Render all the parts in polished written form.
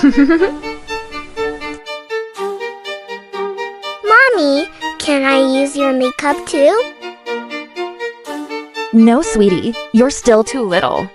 Mommy, can I use your makeup too? No, sweetie, you're still too little.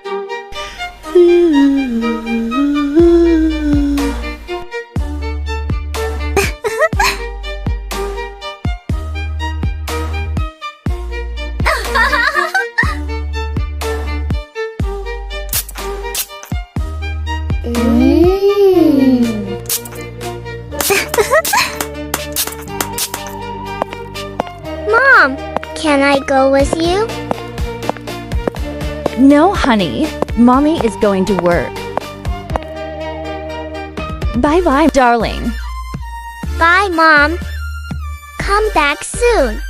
Mom, can I go with you? No, honey. Mommy is going to work. Bye-bye, darling. Bye, Mom. Come back soon.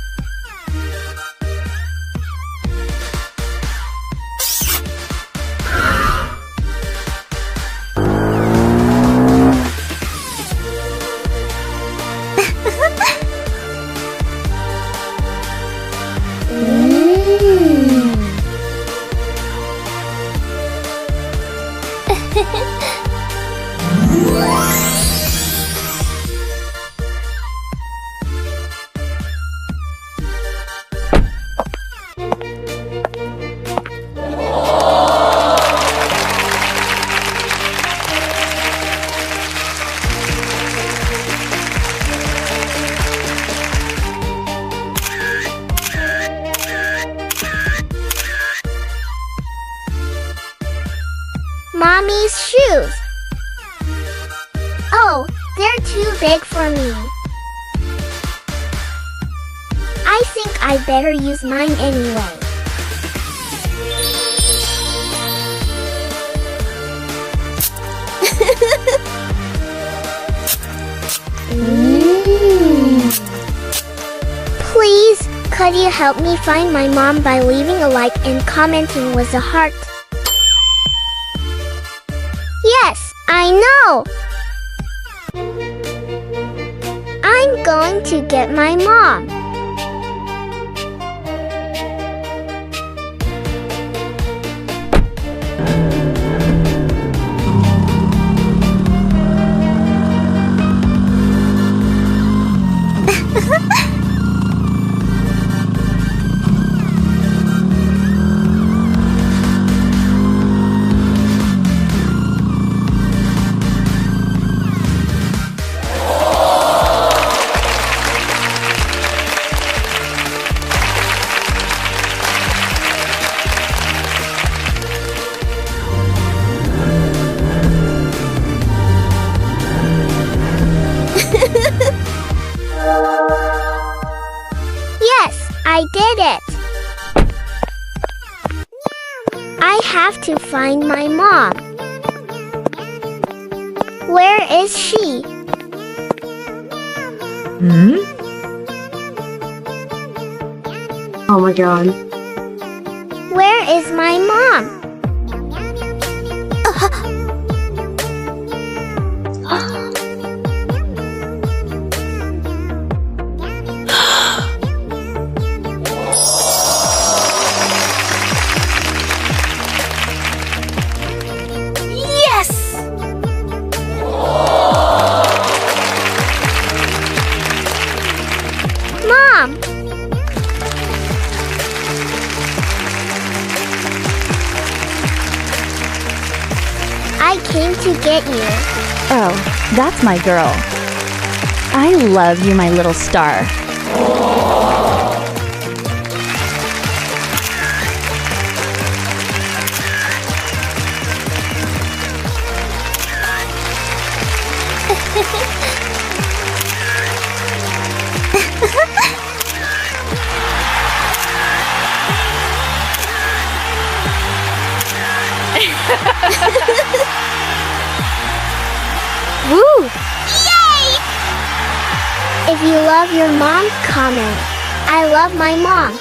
Mommy's shoes. Oh, they're too big for me. I think I better use mine anyway. Please, could you help me find my mom by leaving a like and commenting with a heart? Yes, I know! I'm going to get my mom. Yes, I did it. I have to find my mom. Where is she? Oh my god. Where is my mom? Yes! Mom! I came to get you. Oh, that's my girl. I love you, my little star. Woo! Yay! If you love your mom, comment. I love my mom.